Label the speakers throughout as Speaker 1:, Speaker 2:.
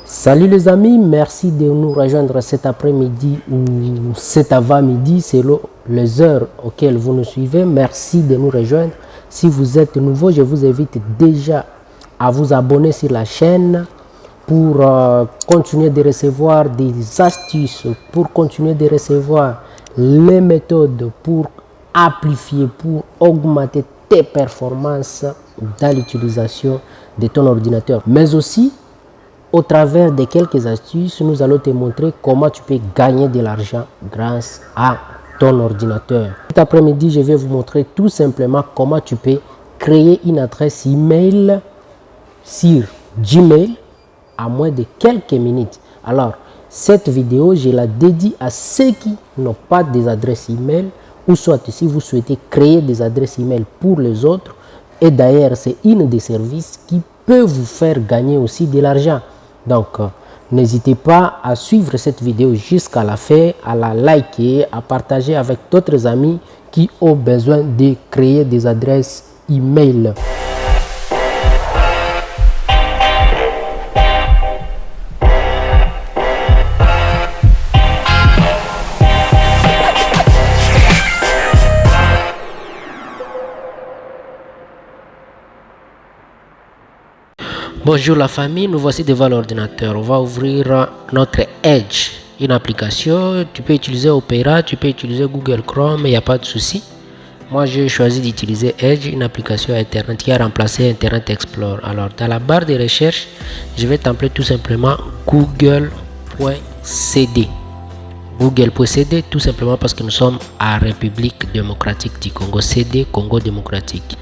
Speaker 1: Salut les amis, merci de nous rejoindre cet après-midi ou cet avant-midi, c'est les heures auxquelles vous nous suivez. Merci de nous rejoindre. Si vous êtes nouveau, je vous invite déjà à vous abonner sur la chaîne pour continuer de recevoir des astuces, pour continuer de recevoir les méthodes pour amplifier, pour augmenter tes performances dans l'utilisation de ton ordinateur, mais aussi au travers de quelques astuces, nous allons te montrer comment tu peux gagner de l'argent grâce à ton ordinateur. Cet après-midi, je vais vous montrer tout simplement comment tu peux créer une adresse email sur Gmail à moins de quelques minutes. Alors, cette vidéo, je la dédie à ceux qui n'ont pas des adresses email ou soit si vous souhaitez créer des adresses email pour les autres. Et d'ailleurs, c'est une des services qui peut vous faire gagner aussi de l'argent. Donc, n'hésitez pas à suivre cette vidéo jusqu'à la fin, à la liker, à partager avec d'autres amis qui ont besoin de créer des adresses email. Bonjour la famille, nous voici devant l'ordinateur. On va ouvrir notre Edge, une application. Tu peux utiliser Opera, tu peux utiliser Google Chrome, il n'y a pas de souci. Moi, j'ai choisi d'utiliser Edge, une application Internet qui a remplacé Internet Explorer. Alors, dans la barre de recherche, je vais t'appeler tout simplement google.cd. Google.cd, tout simplement parce que nous sommes à République démocratique du Congo, CD, Congo démocratique.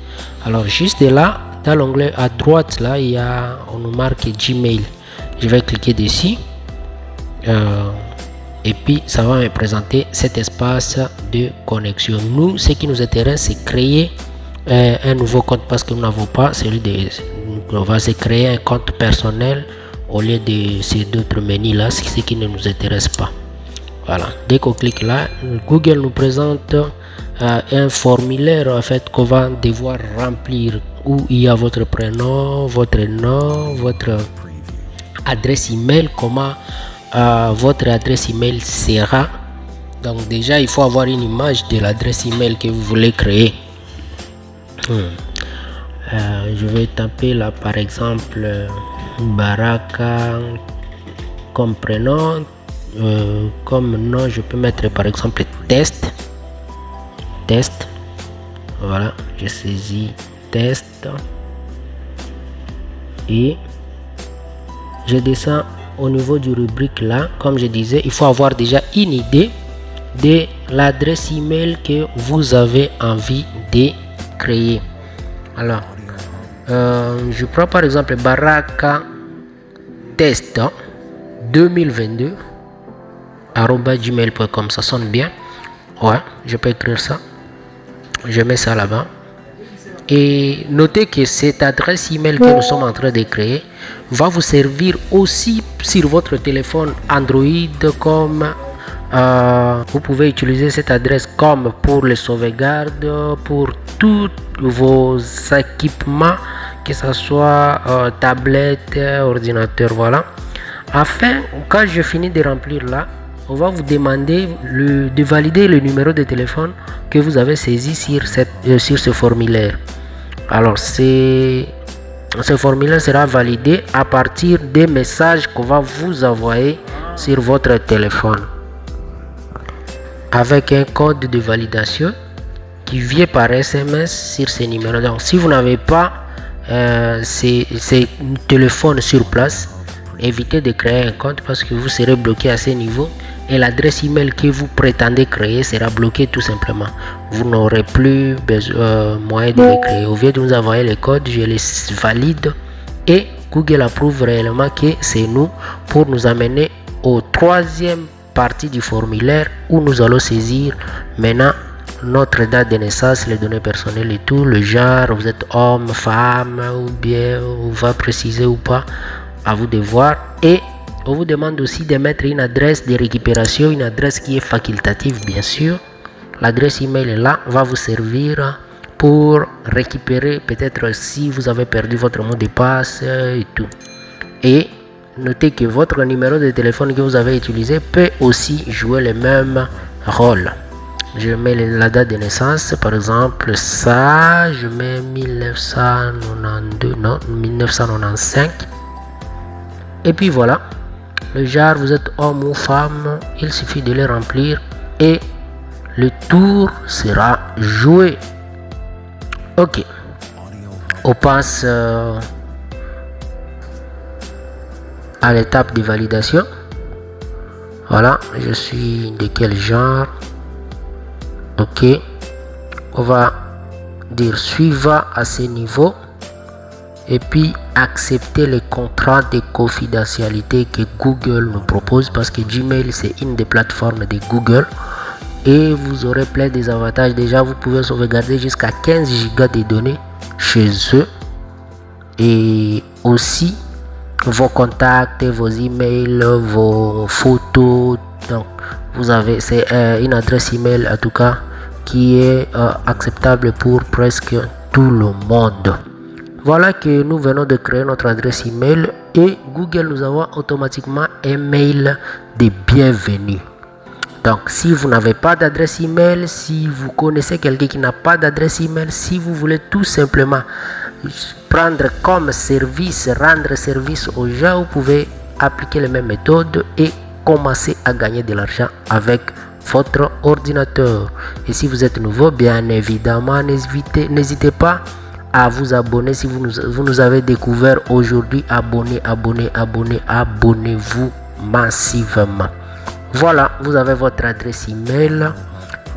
Speaker 1: Alors, juste là, dans l'onglet à droite, là, on nous marque Gmail. Je vais cliquer dessus. Et puis, ça va me présenter cet espace de connexion. Nous, ce qui nous intéresse, c'est créer un nouveau compte parce que nous n'avons pas celui de... On va se créer un compte personnel au lieu de ces d'autres menus là, c'est ce qui ne nous intéresse pas. Voilà. Dès qu'on clique là, Google nous présente un formulaire en fait qu'on va devoir remplir où il y a votre prénom, votre nom, votre adresse email, comment votre adresse email sera. Donc déjà il faut avoir une image de l'adresse email que vous voulez créer. Je vais taper là par exemple Baraka comme prénom, comme nom je peux mettre par exemple test. Voilà, je saisis test et je descends au niveau du rubrique là. Comme je disais, il faut avoir déjà une idée de l'adresse email que vous avez envie de créer. Alors je prends par exemple Baraka test 2022 @gmail.com. ça sonne bien. Ouais, je peux écrire ça. Je mets ça là-bas. Et notez que cette adresse email que nous sommes en train de créer va vous servir aussi sur votre téléphone Android, comme vous pouvez utiliser cette adresse comme pour les sauvegardes, pour tous vos équipements, que ce soit tablette, ordinateur, voilà. Afin, quand je finis de remplir là, on va vous demander de valider le numéro de téléphone que vous avez saisi sur ce formulaire. Alors, ce formulaire sera validé à partir des messages qu'on va vous envoyer sur votre téléphone avec un code de validation qui vient par SMS sur ce numéro. Donc, si vous n'avez pas ces téléphones sur place, évitez de créer un compte parce que vous serez bloqué à ce niveau et l'adresse email que vous prétendez créer sera bloquée tout simplement. Vous n'aurez plus moyen de les créer. Au lieu de nous envoyer les codes, je les valide et Google approuve réellement que c'est nous pour nous amener au troisième partie du formulaire où nous allons saisir maintenant notre date de naissance, les données personnelles et tout, le genre, vous êtes homme, femme ou bien on va préciser ou pas, à vous de voir. Et on vous demande aussi de mettre une adresse de récupération, une adresse qui est facultative bien sûr. L'adresse email est là, va vous servir pour récupérer peut-être si vous avez perdu votre mot de passe et tout. Et notez que votre numéro de téléphone que vous avez utilisé peut aussi jouer le même rôle. Je mets la date de naissance, par exemple ça, je mets 1992, non, 1995. Et puis voilà, le genre, vous êtes homme ou femme, il suffit de les remplir et le tour sera joué. Ok, on passe à l'étape de validation. Voilà, je suis de quel genre? Ok, on va dire suivant à ce niveau et puis accepter les contrats de confidentialité que Google nous propose, parce que Gmail c'est une des plateformes de Google et vous aurez plein des avantages. Déjà, vous pouvez sauvegarder jusqu'à 15 gigas de données chez eux et aussi vos contacts, vos emails, vos photos. Donc vous avez, c'est une adresse email en tout cas qui est acceptable pour presque tout le monde. Voilà que nous venons de créer notre adresse email et Google nous envoie automatiquement un mail de bienvenue. Donc si vous n'avez pas d'adresse email, si vous connaissez quelqu'un qui n'a pas d'adresse email, si vous voulez tout simplement prendre comme service, rendre service aux gens, vous pouvez appliquer les mêmes méthodes et commencer à gagner de l'argent avec votre ordinateur. Et si vous êtes nouveau, bien évidemment, n'hésitez pas à vous abonner. Si vous nous avez découvert aujourd'hui, abonnez-vous massivement. Voilà, vous avez votre adresse email.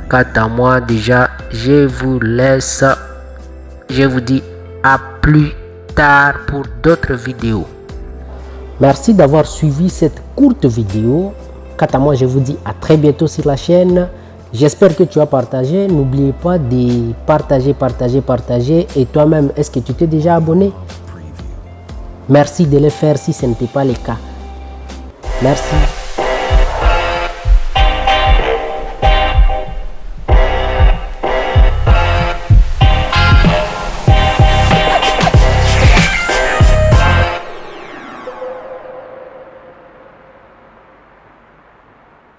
Speaker 1: Quant à moi, déjà, je vous laisse. Je vous dis à plus tard pour d'autres vidéos. Merci d'avoir suivi cette courte vidéo. Quant à moi, je vous dis à très bientôt sur la chaîne. J'espère que tu as partagé. N'oubliez pas de partager. Et toi-même, est-ce que tu t'es déjà abonné? Merci de le faire si ce n'était pas le cas. Merci.